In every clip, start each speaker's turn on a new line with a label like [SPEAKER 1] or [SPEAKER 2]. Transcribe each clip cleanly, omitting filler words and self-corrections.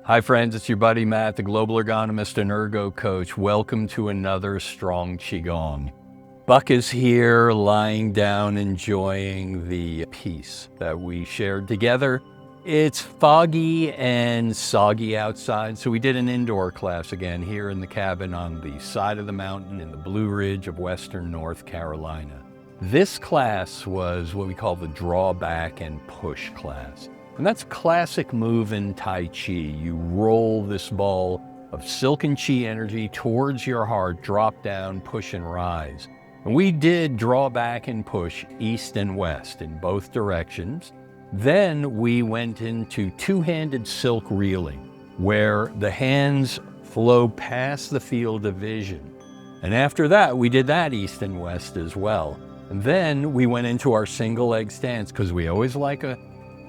[SPEAKER 1] Hi friends, it's your buddy Matt, the global ergonomist and ergo coach. Welcome to another Strong Qigong. Buck is here lying down enjoying the peace that we shared together. It's foggy and soggy outside, so we did an indoor class again here in the cabin on the side of the mountain in the Blue Ridge of Western North Carolina. This class was what we call the drawback and push class. And that's a classic move in Tai Chi. You roll this ball of silken Chi energy towards your heart, drop down, push and rise. And we did draw back and push east and west in both directions. Then we went into two-handed silk reeling, where the hands flow past the field of vision. And after that, we did that east and west as well. And then we went into our single leg stance, because we always like a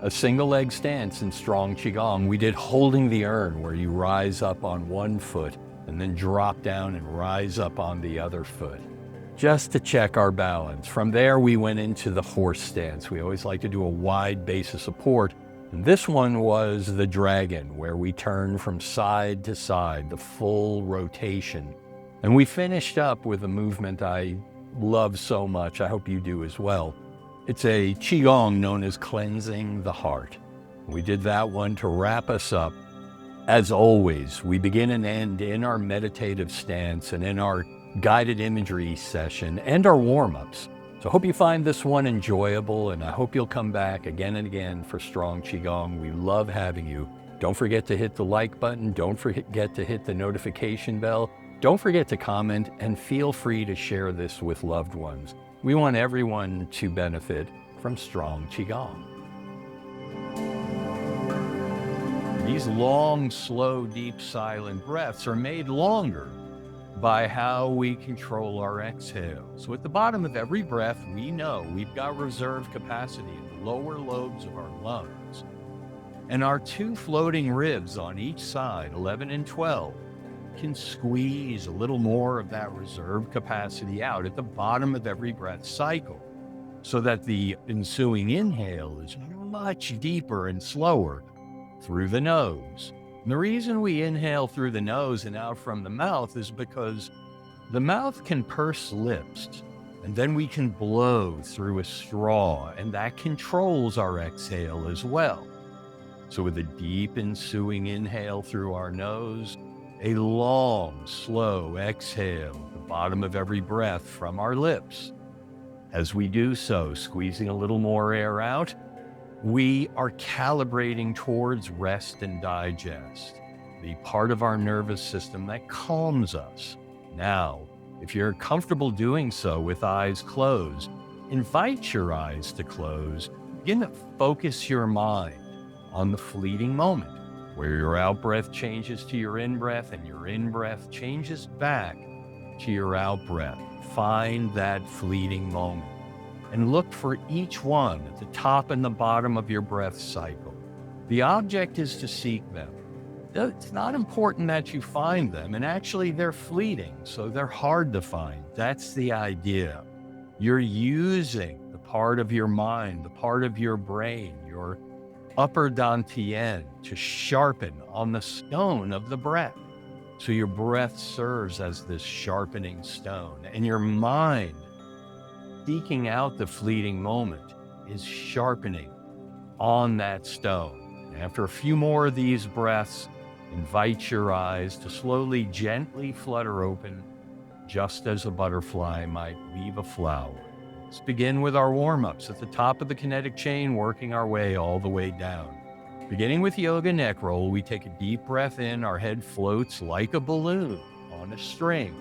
[SPEAKER 1] single leg stance in Strong Qigong. We did holding the urn, where you rise up on one foot and then drop down and rise up on the other foot, just to check our balance. From there, we went into the horse stance. We always like to do a wide base of support. And this one was the dragon, where we turn from side to side, the full rotation. And we finished up with a movement I love so much. I hope you do as well. It's a Qigong known as cleansing the heart. We did that one to wrap us up. As always, we begin and end in our meditative stance and in our guided imagery session and our warm-ups. So I hope you find this one enjoyable, and I hope you'll come back again and again for Strong Qigong. We love having you. Don't forget to hit the like button. Don't forget to hit the notification bell. Don't forget to comment, and feel free to share this with loved ones. We want everyone to benefit from Strong Qigong. These long, slow, deep, silent breaths are made longer by how we control our exhale. So at the bottom of every breath, we know we've got reserve capacity in the lower lobes of our lungs. And our two floating ribs on each side, 11 and 12, can squeeze a little more of that reserve capacity out at the bottom of every breath cycle, so that the ensuing inhale is much deeper and slower through the nose. And the reason we inhale through the nose and out from the mouth is because the mouth can purse lips, and then we can blow through a straw, and that controls our exhale as well. So with a deep ensuing inhale through our nose, a long, slow exhale at the bottom of every breath from our lips. As we do so, squeezing a little more air out, we are calibrating towards rest and digest, the part of our nervous system that calms us. Now, if you're comfortable doing so with eyes closed, invite your eyes to close. Begin to focus your mind on the fleeting moment, where your out-breath changes to your in-breath and your in-breath changes back to your out-breath. Find that fleeting moment and look for each one at the top and the bottom of your breath cycle. The object is to seek them. It's not important that you find them, and actually they're fleeting, so they're hard to find. That's the idea. You're using the part of your mind, the part of your brain, your upper dantian, to sharpen on the stone of the breath. So your breath serves as this sharpening stone, and your mind, seeking out the fleeting moment, is sharpening on that stone. And after a few more of these breaths, invite your eyes to slowly, gently flutter open, just as a butterfly might leave a flower. Let's begin with our warm-ups at the top of the kinetic chain, working our way all the way down. Beginning with yoga neck roll, we take a deep breath in. Our head floats like a balloon on a string.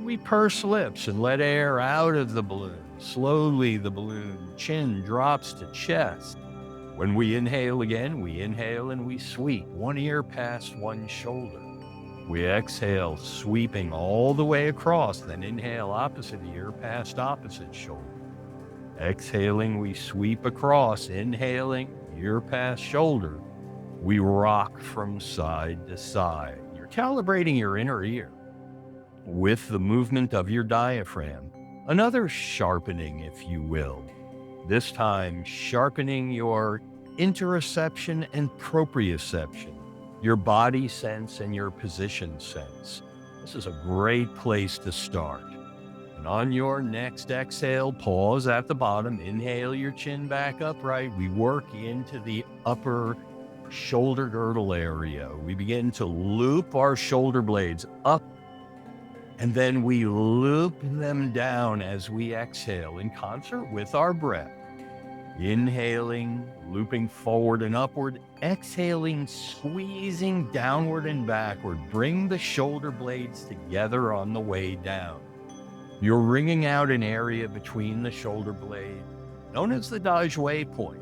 [SPEAKER 1] We purse lips and let air out of the balloon. Slowly, the balloon chin drops to chest. When we inhale again, we inhale and we sweep one ear past one shoulder. We exhale, sweeping all the way across, then inhale opposite ear past opposite shoulder. Exhaling, we sweep across, inhaling, ear past shoulder. We rock from side to side. You're calibrating your inner ear with the movement of your diaphragm. Another sharpening, if you will. This time, sharpening your interoception and proprioception. your body sense and your position sense. This is a great place to start. And on your next exhale, pause at the bottom, inhale your chin back upright. We work into the upper shoulder girdle area. We begin to loop our shoulder blades up, and then we loop them down as we exhale in concert with our breath. Inhaling, looping forward and upward, exhaling, squeezing downward and backward. Bring the shoulder blades together on the way down. You're wringing out an area between the shoulder blade, known as the Da Jue point.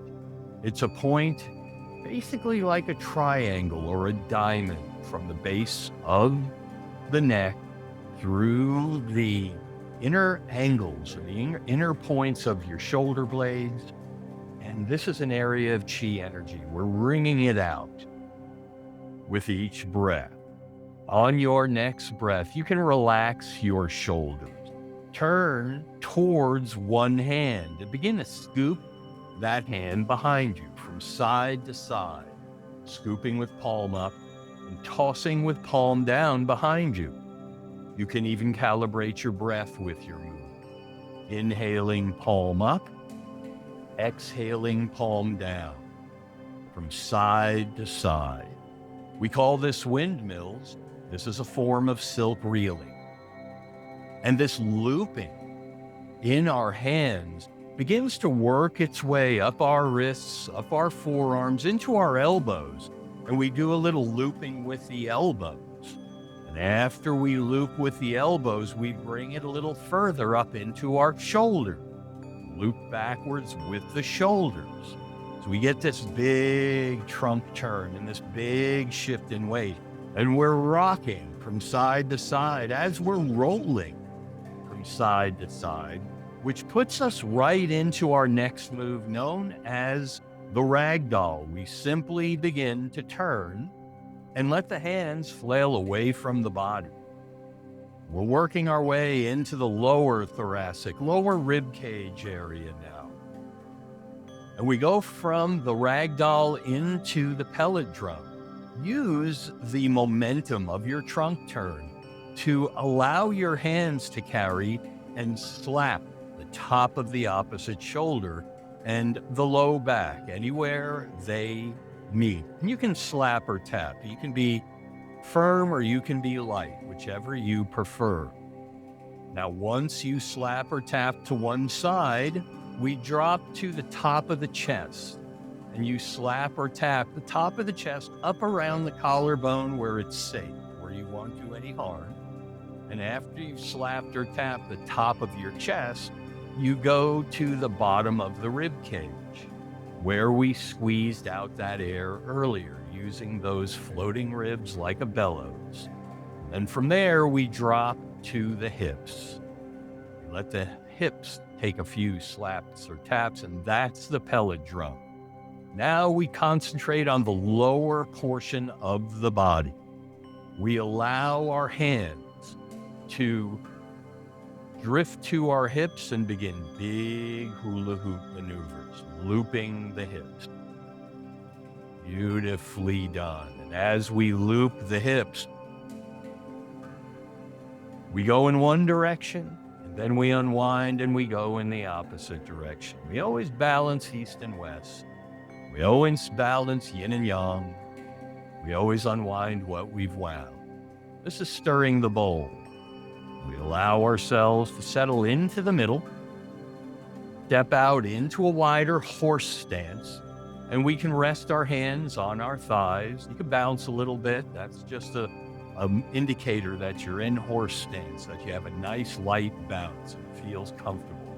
[SPEAKER 1] It's a point basically like a triangle or a diamond from the base of the neck through the inner angles or the inner points of your shoulder blades. And this is an area of chi energy. We're wringing it out with each breath. On your next breath, you can relax your shoulders. Turn towards one hand and begin to scoop that hand behind you from side to side, scooping with palm up and tossing with palm down behind you. You can even calibrate your breath with your movement. Inhaling palm up, exhaling palm down, from side to side. We call this windmills. This is a form of silk reeling. And this looping in our hands begins to work its way up our wrists, up our forearms, into our elbows. And we do a little looping with the elbows. And after we loop with the elbows, we bring it a little further up into our shoulders. Loop backwards with the shoulders. So we get this big trunk turn and this big shift in weight. And we're rocking from side to side as we're rolling from side to side, which puts us right into our next move known as the ragdoll. We simply begin to turn and let the hands flail away from the body. We're working our way into the lower thoracic, lower rib cage area now. And we go from the ragdoll into the pellet drum. Use the momentum of your trunk turn to allow your hands to carry and slap the top of the opposite shoulder and the low back, anywhere they meet. And you can slap or tap. You can be firm or you can be light, whichever you prefer. Now, once you slap or tap to one side, we drop to the top of the chest. And you slap or tap the top of the chest up around the collarbone where it's safe, where you won't do any harm. And after you've slapped or tapped the top of your chest, you go to the bottom of the rib cage, where we squeezed out that air earlier, using those floating ribs like a bellows. And from there, we drop to the hips. We let the hips take a few slaps or taps, and that's the pellet drum. Now we concentrate on the lower portion of the body. We allow our hands to drift to our hips and begin big hula hoop maneuvers, looping the hips. Beautifully done. And as we loop the hips, we go in one direction, and then we unwind and we go in the opposite direction. We always balance east and west. We always balance yin and yang. We always unwind what we've wound. This is stirring the bowl. We allow ourselves to settle into the middle, step out into a wider horse stance, and we can rest our hands on our thighs. You can bounce a little bit. That's just an indicator that you're in horse stance, that you have a nice light bounce and it feels comfortable.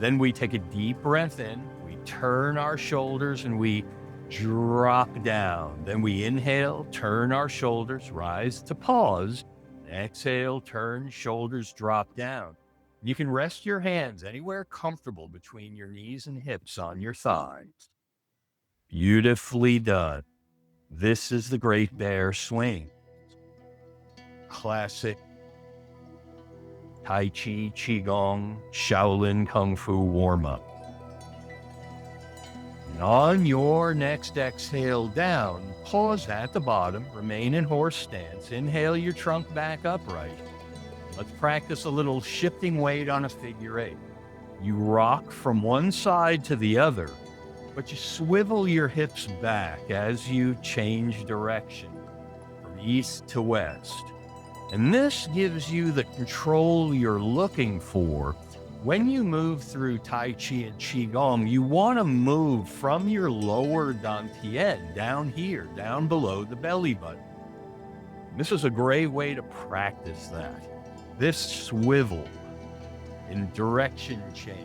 [SPEAKER 1] Then we take a deep breath in, we turn our shoulders and we drop down. Then we inhale, turn our shoulders, rise to pause. Exhale, turn, shoulders drop down. You can rest your hands anywhere comfortable between your knees and hips on your thighs. Beautifully done. This is the Great Bear Swing. Classic Tai Chi, Qigong, Shaolin Kung Fu Warmup. And on your next exhale down, pause at the bottom, remain in horse stance. Inhale your trunk back upright. Let's practice a little shifting weight on a figure 8. You rock from one side to the other, but you swivel your hips back as you change direction from east to west. And this gives you the control you're looking for. When you move through Tai Chi and Qigong, you want to move from your lower dantian down here, down below the belly button. This is a great way to practice that. This swivel in direction change.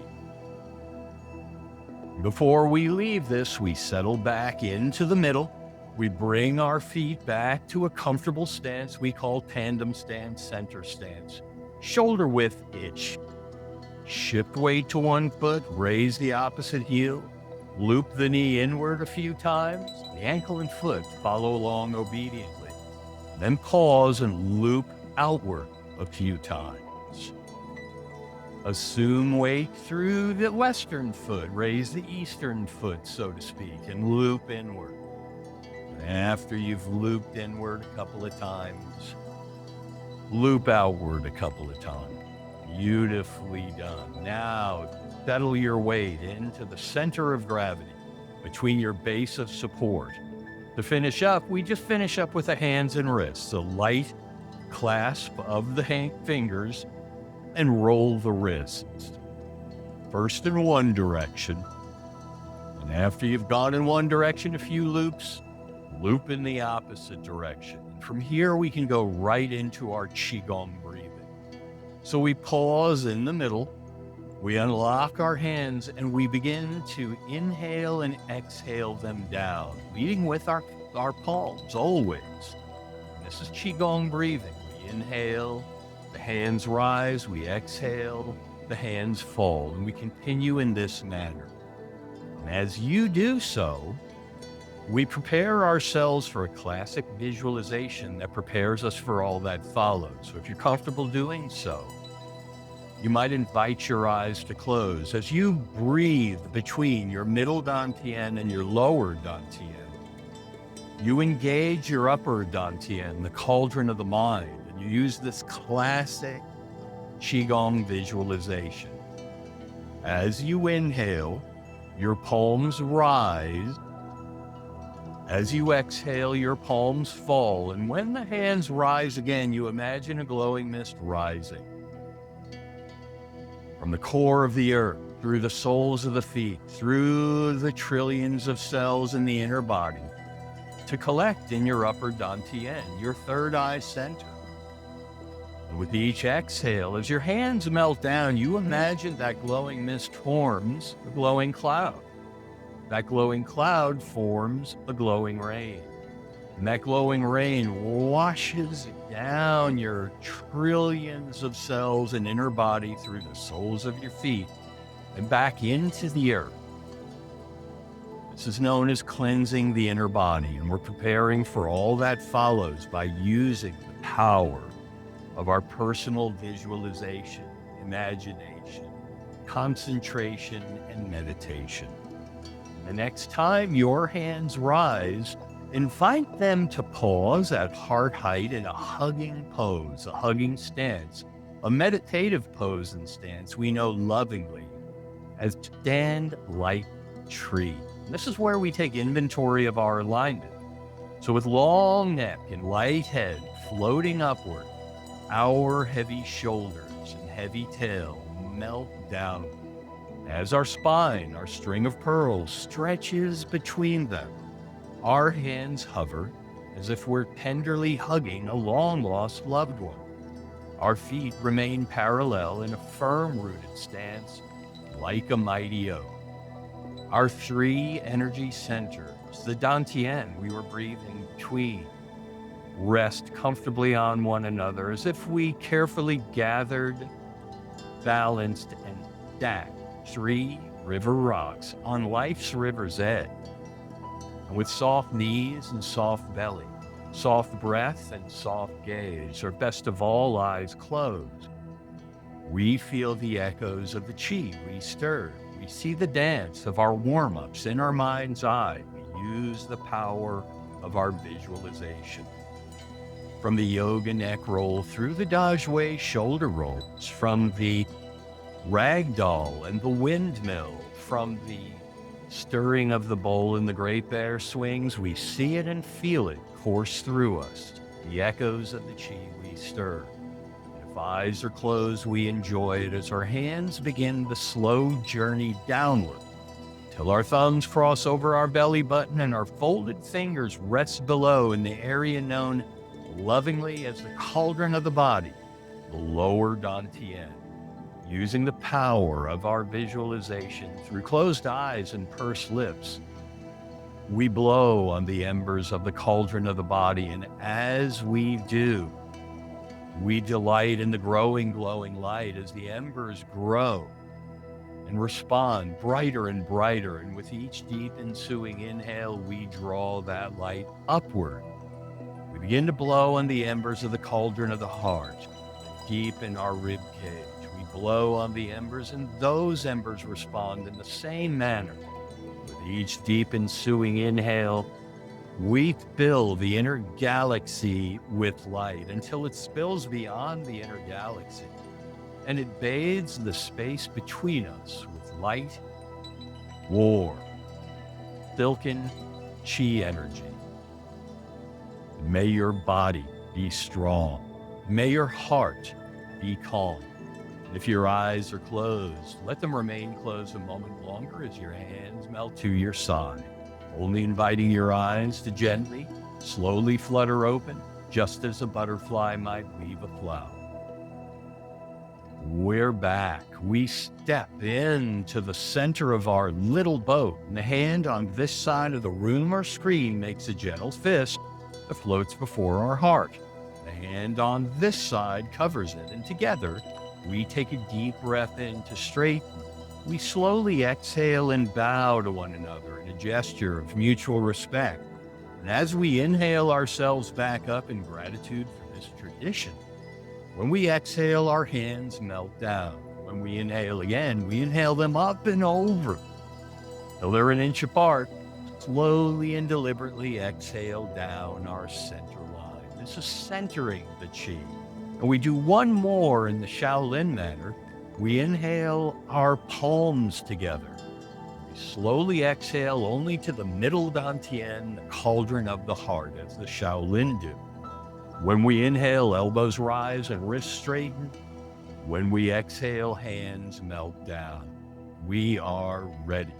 [SPEAKER 1] Before we leave this, we settle back into the middle. We bring our feet back to a comfortable stance we call tandem stance, center stance. Shoulder width itch. Shift weight to one foot, raise the opposite heel, loop the knee inward a few times. The ankle and foot follow along obediently. Then pause and loop outward a few times. Assume weight through the western foot, raise the eastern foot, so to speak, and loop inward. And after you've looped inward a couple of times, loop outward a couple of times. Beautifully done. Now, settle your weight into the center of gravity between your base of support. To finish up, we just finish up with the hands and wrists, a light clasp of the fingers, and roll the wrists. First in one direction, and after you've gone in one direction a few loops, loop in the opposite direction. From here, we can go right into our Qigong breathing. So we pause in the middle, we unlock our hands, and we begin to inhale and exhale them down, leading with our palms always. This is Qigong breathing. We inhale, the hands rise, we exhale, the hands fall, and we continue in this manner. And as you do so, we prepare ourselves for a classic visualization that prepares us for all that follows. So if you're comfortable doing so, you might invite your eyes to close. As you breathe between your middle dantian and your lower dantian, you engage your upper dantian, the cauldron of the mind, and you use this classic Qigong visualization. As you inhale, your palms rise. As you exhale, your palms fall, and when the hands rise again, you imagine a glowing mist rising from the core of the earth, through the soles of the feet, through the trillions of cells in the inner body, to collect in your upper dantian, your third eye center. And with each exhale, as your hands melt down, you imagine that glowing mist forms a glowing cloud. That glowing cloud forms a glowing rain. And that glowing rain washes down your trillions of cells and inner body through the soles of your feet and back into the earth. This is known as cleansing the inner body, and we're preparing for all that follows by using the power of our personal visualization, imagination, concentration, and meditation. The next time your hands rise, invite them to pause at heart height in a hugging pose, a hugging stance, a meditative pose and stance we know lovingly as stand like tree. This is where we take inventory of our alignment. So with long neck and light head floating upward, our heavy shoulders and heavy tail melt down as our spine, our string of pearls, stretches between them. Our hands hover as if we're tenderly hugging a long-lost loved one. Our feet remain parallel in a firm-rooted stance like a mighty oak. Our three energy centers, the dantian we were breathing between, rest comfortably on one another as if we carefully gathered, balanced, and stacked three river rocks on life's river's edge. And with soft knees and soft belly, soft breath and soft gaze, or best of all, eyes closed, we feel the echoes of the chi we stirred We see the dance of our warm-ups in our mind's eye. We use the power of our visualization. From the yoga neck roll through the Dajue shoulder rolls, from the ragdoll and the windmill, from the stirring of the bowl in the Great Bear swings, we see it and feel it course through us, the echoes of the chi we stir. And if eyes are closed, we enjoy it as our hands begin the slow journey downward, till our thumbs cross over our belly button and our folded fingers rest below in the area known lovingly as the cauldron of the body, the lower dantian. Using the power of our visualization through closed eyes and pursed lips, we blow on the embers of the cauldron of the body, and as we do, we delight in the growing, glowing light as the embers grow and respond brighter and brighter, and with each deep ensuing inhale, we draw that light upward. We begin to blow on the embers of the cauldron of the heart, deep in our rib cage. Blow on the embers, and those embers respond in the same manner. With each deep ensuing inhale, we fill the inner galaxy with light until it spills beyond the inner galaxy, and it bathes the space between us with light, warm, silken chi energy. May your body be strong. May your heart be calm. If your eyes are closed, let them remain closed a moment longer as your hands melt to your side, only inviting your eyes to gently, slowly flutter open, just as a butterfly might weave a flower. We're back. We step into the center of our little boat, and the hand on this side of the room or screen makes a gentle fist that floats before our heart. The hand on this side covers it, and together, we take a deep breath in to straighten. We slowly exhale and bow to one another in a gesture of mutual respect. And as we inhale ourselves back up in gratitude for this tradition, when we exhale, our hands melt down. When we inhale again, we inhale them up and over till they're an inch apart. Slowly and deliberately exhale down our center line. This is centering the chi. And we do one more in the Shaolin manner. We inhale our palms together. We slowly exhale only to the middle dantian, the cauldron of the heart, as the Shaolin do. When we inhale, elbows rise and wrists straighten. When we exhale, hands melt down. We are ready.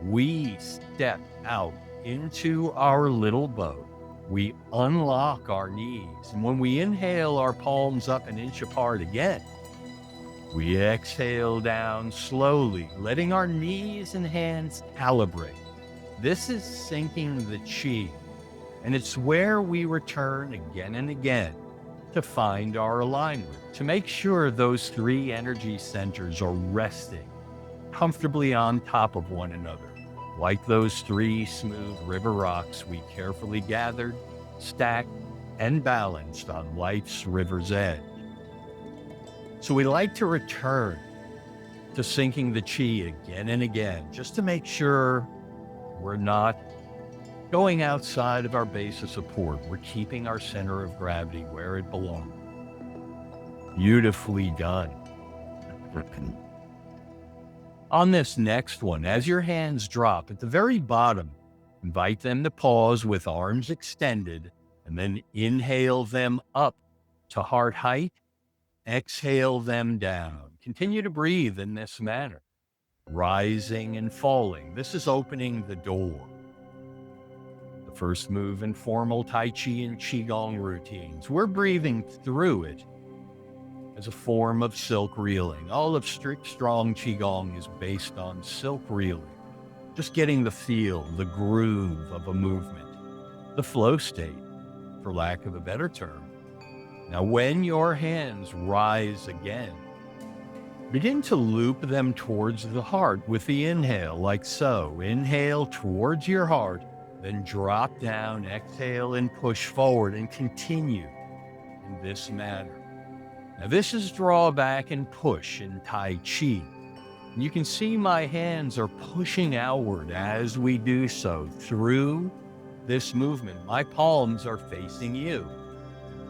[SPEAKER 1] We step out into our little boat. We unlock our knees, and when we inhale, our palms up an inch apart again. We exhale down slowly, letting our knees and hands calibrate. This is sinking the chi, and it's where we return again and again to find our alignment, to make sure those three energy centers are resting comfortably on top of one another. Like those three smooth river rocks we carefully gathered, stacked, and balanced on life's river's edge. So we like to return to sinking the chi again and again, just to make sure we're not going outside of our base of support. We're keeping our center of gravity where it belongs. Beautifully done. On this next one, as your hands drop at the very bottom, invite them to pause with arms extended, and then inhale them up to heart height. Exhale them down. Continue to breathe in this manner, rising and falling. This is opening the door. The first move in formal Tai Chi and Qigong routines. We're breathing through it as a form of silk reeling. All of strict strong Qigong is based on silk reeling. Just getting the feel, the groove of a movement, the flow state, for lack of a better term. Now, when your hands rise again, begin to loop them towards the heart with the inhale, like so. Inhale towards your heart, then drop down, exhale, and push forward, and continue in this manner. Now, this is draw back and push in Tai Chi. You can see my hands are pushing outward as we do so through this movement. My palms are facing you.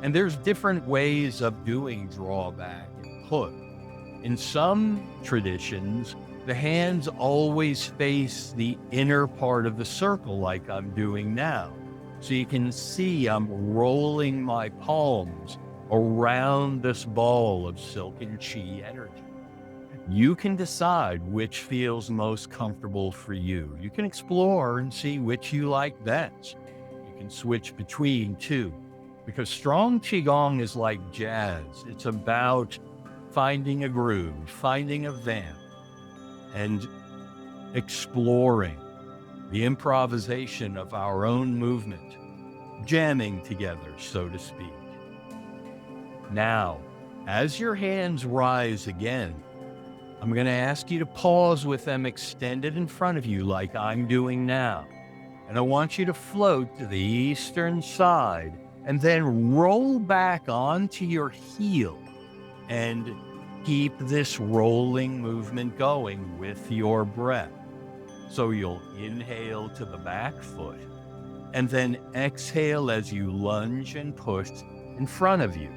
[SPEAKER 1] And there's different ways of doing drawback and put. In some traditions, the hands always face the inner part of the circle like I'm doing now. So you can see I'm rolling my palms around this ball of silken chi energy. You can decide which feels most comfortable for you. You can explore and see which you like best. You can switch between two, because Strong Qigong is like jazz. It's about finding a groove, finding a vamp, and exploring the improvisation of our own movement, jamming together, so to speak. Now, as your hands rise again, I'm going to ask you to pause with them extended in front of you like I'm doing now. And I want you to float to the eastern side and then roll back onto your heel and keep this rolling movement going with your breath. So you'll inhale to the back foot and then exhale as you lunge and push in front of you.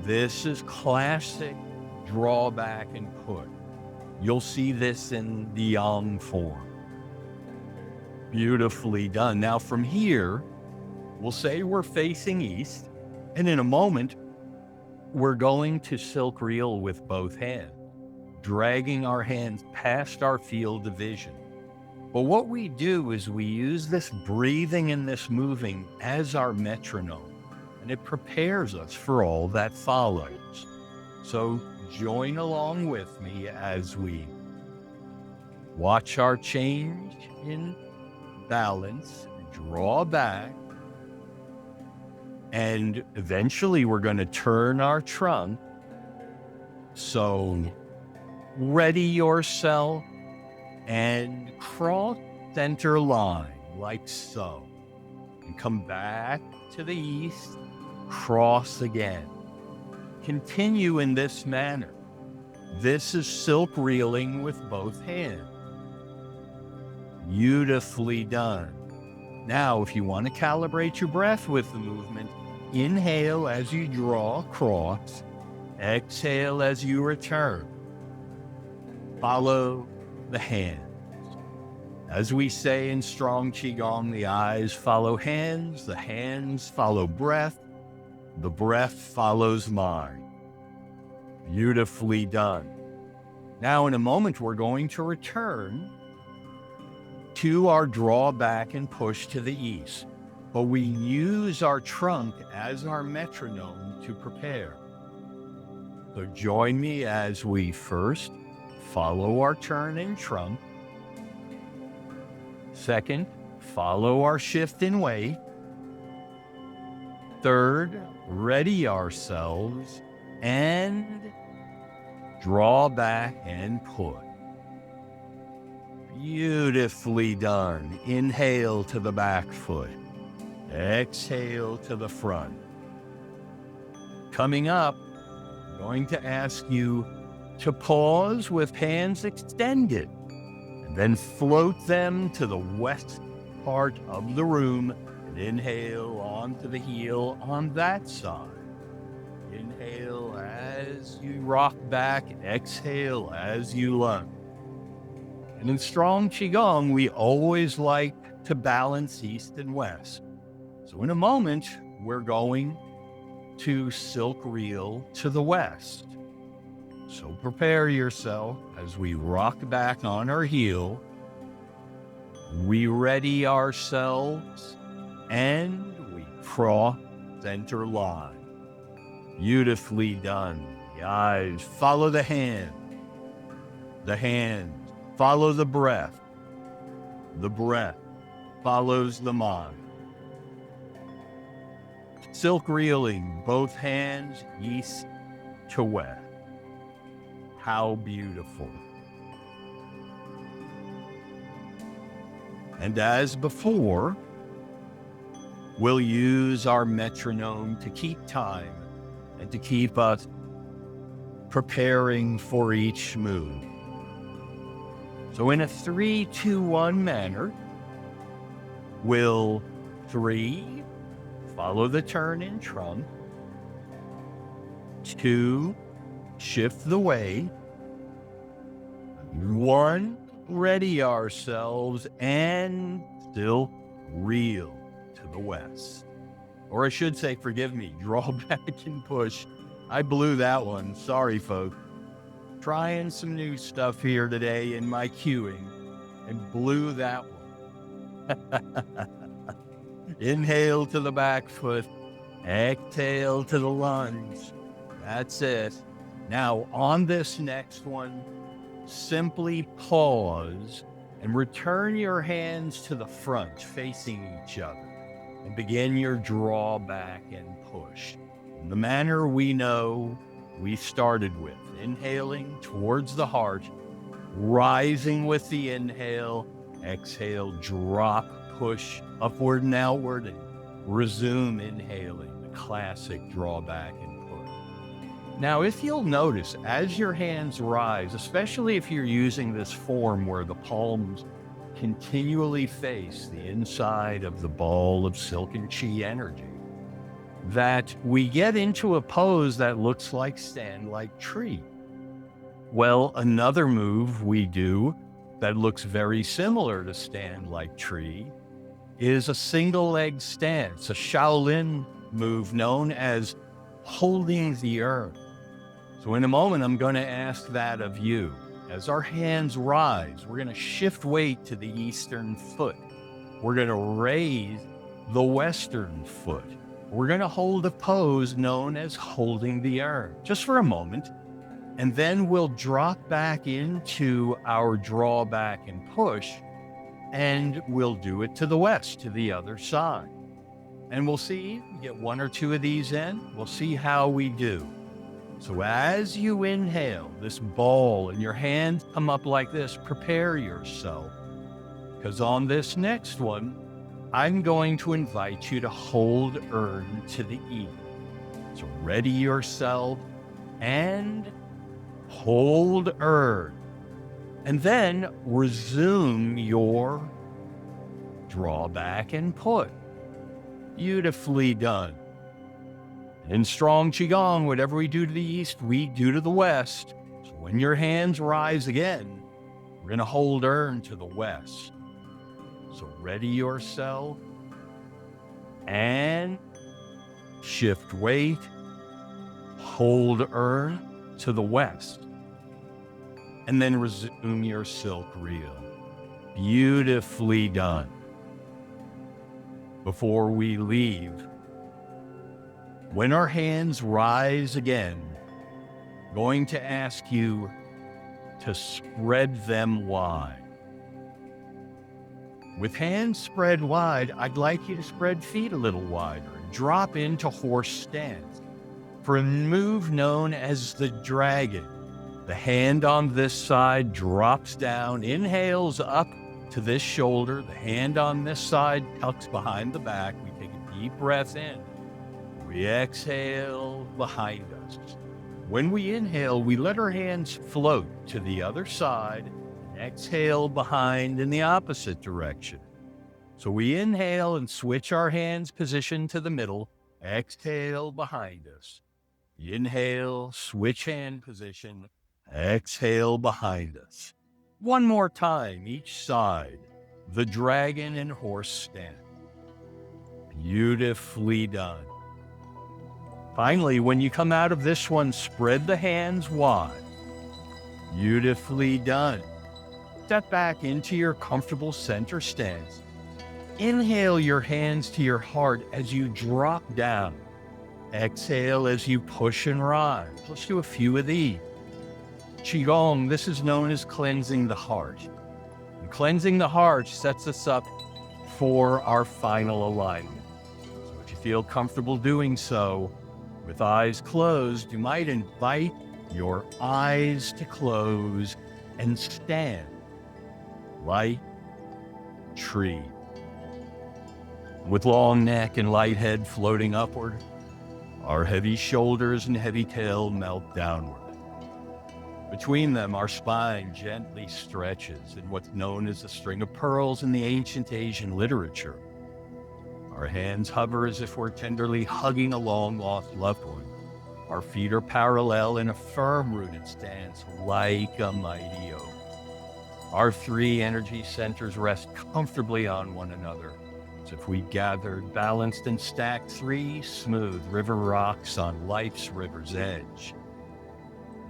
[SPEAKER 1] This is classic drawback and put. You'll see this in the yang form. Beautifully done. Now from here, we'll say we're facing east, and in a moment, we're going to silk reel with both hands, dragging our hands past our field of vision. But what we do is we use this breathing and this moving as our metronome, and it prepares us for all that follows. So join along with me as we watch our change in balance, draw back, and eventually we're going to turn our trunk. So ready yourself and cross center line like so. And come back to the east, cross again. Continue in this manner. This is silk reeling with both hands. Beautifully done. Now, if you want to calibrate your breath with the movement, inhale as you draw across, exhale as you return. Follow the hands. As we say in Strong Qigong, the eyes follow hands, the hands follow breath, the breath follows mind. Beautifully done. Now, in a moment, we're going to return to our draw back and push to the east, but we use our trunk as our metronome to prepare. So join me as we first follow our turn in trunk. Second, follow our shift in weight. Third, ready ourselves and draw back and put. Beautifully done. Inhale to the back foot. Exhale to the front. Coming up, I'm going to ask you to pause with hands extended and then float them to the west part of the room and inhale onto the heel on that side. Inhale as you rock back, exhale as you lunge. And in Strong Qigong, we always like to balance east and west. So in a moment, we're going to silk reel to the west. So prepare yourself as we rock back on our heel. We ready ourselves and we cross center line. Beautifully done. The eyes follow the hand. The hand follow the breath. The breath follows the mind. Silk reeling, both hands east to west. How beautiful. And as before, we'll use our metronome to keep time and to keep us preparing for each move. So in a 3-2-1 manner, we'll 3, follow the turn in trunk, 2, shift the weight, 1, ready ourselves, and still reel to the west. Or I should say, forgive me, draw back and push. I blew that one. Sorry, folks. Trying some new stuff here today in my cueing and blew that one. Inhale to the back foot, exhale to the lunge. That's it. Now on this next one, simply pause and return your hands to the front facing each other and begin your draw back and push in the manner we know we started with. Inhaling towards the heart, rising with the inhale, exhale, drop, push upward and outward, and resume inhaling, the classic draw back and push. Now, if you'll notice, as your hands rise, especially if you're using this form where the palms continually face the inside of the ball of silken chi energy, that we get into a pose that looks like stand like tree. Well, another move we do that looks very similar to stand like tree is a single leg stance, a Shaolin move known as holding the urn. So in a moment, I'm going to ask that of you. As our hands rise, we're going to shift weight to the eastern foot. We're going to raise the western foot. We're going to hold a pose known as holding the urn, just for a moment. And then we'll drop back into our draw back and push, and we'll do it to the west, to the other side. And we'll see, get 1 or 2 of these in, we'll see how we do. So as you inhale this ball and your hands come up like this, prepare yourself. Because on this next one, I'm going to invite you to hold urn to the east. So ready yourself and hold urn. And then resume your draw back and put. Beautifully done. In Strong Qigong, whatever we do to the east, we do to the west. So when your hands rise again, we're going to hold urn to the west. So ready yourself and shift weight, hold urn to the west, and then resume your silk reel. Beautifully done. Before we leave, when our hands rise again, I'm going to ask you to spread them wide. With hands spread wide, I'd like you to spread feet a little wider and drop into horse stance for a move known as the dragon. The hand on this side drops down, inhales up to this shoulder. The hand on this side tucks behind the back. We take a deep breath in. We exhale behind us. When we inhale, we let our hands float to the other side. Exhale behind in the opposite direction. So we inhale and switch our hands position to the middle. Exhale behind us. Inhale, switch hand position. Exhale behind us. One more time, each side. The dragon and horse stand. Beautifully done. Finally, when you come out of this one, spread the hands wide. Beautifully done. Step back into your comfortable center stance. Inhale your hands to your heart as you drop down. Exhale as you push and rise. Let's do a few of these. Qigong, this is known as cleansing the heart. And cleansing the heart sets us up for our final alignment. So if you feel comfortable doing so, with eyes closed, you might invite your eyes to close and stand like tree. With long neck and light head floating upward, our heavy shoulders and heavy tail melt downward. Between them, our spine gently stretches in what's known as a string of pearls in the ancient Asian literature. Our hands hover as if we're tenderly hugging a long-lost loved one. Our feet are parallel in a firm-rooted stance like a mighty oak. Our three energy centers rest comfortably on one another, as if we gathered, balanced, and stacked three smooth river rocks on life's river's edge.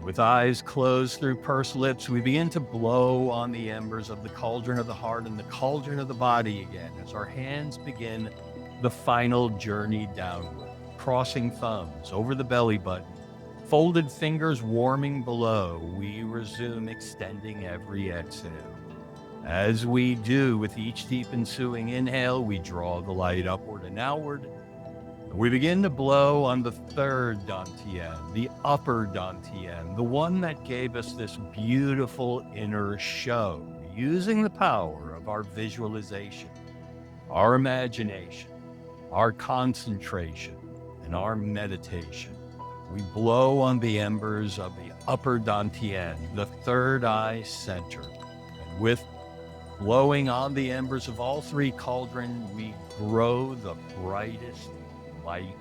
[SPEAKER 1] With eyes closed through pursed lips, we begin to blow on the embers of the cauldron of the heart and the cauldron of the body again, as our hands begin the final journey downward, crossing thumbs over the belly button, folded fingers warming below. We resume extending every exhale. As we do with each deep ensuing inhale, we draw the light upward and outward. We begin to blow on the third dantian, the upper dantian, the one that gave us this beautiful inner show, using the power of our visualization, our imagination, our concentration, and our meditation. We blow on the embers of the upper dantian, the third eye center. And with blowing on the embers of all three cauldrons, we grow the brightest light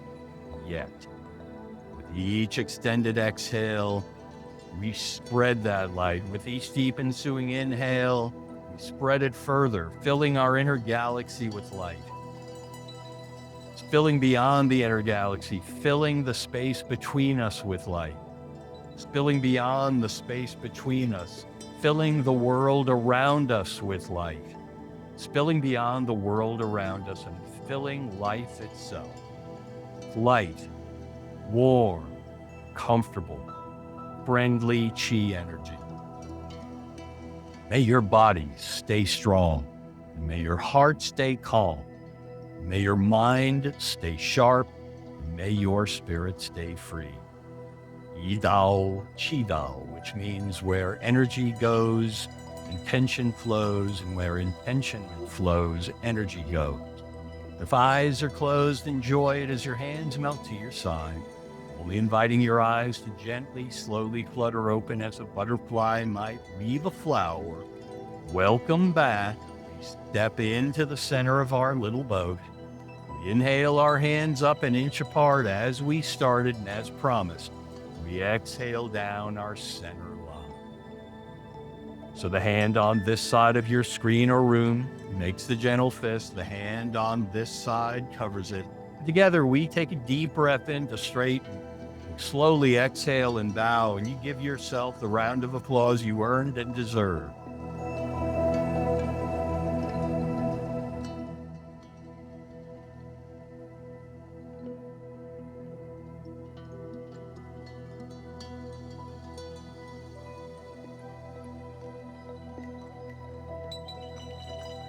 [SPEAKER 1] yet. With each extended exhale, we spread that light. With each deep ensuing inhale, we spread it further, filling our inner galaxy with light. Spilling beyond the inner galaxy, filling the space between us with light. Spilling beyond the space between us, filling the world around us with light. Spilling beyond the world around us and filling life itself. Light, warm, comfortable, friendly chi energy. May your body stay strong. May your heart stay calm. May your mind stay sharp. May your spirit stay free. Yi Dao, Qi Dao, which means where energy goes, intention flows, and where intention flows, energy goes. If eyes are closed, enjoy it as your hands melt to your side, only inviting your eyes to gently, slowly flutter open as a butterfly might weave a flower. Welcome back. We step into the center of our little boat. We inhale our hands up an inch apart as we started, and as promised, we exhale down our center line. So the hand on this side of your screen or room makes the gentle fist. The hand on this side covers it. Together, we take a deep breath in to straighten. Slowly exhale and bow, and you give yourself the round of applause you earned and deserve.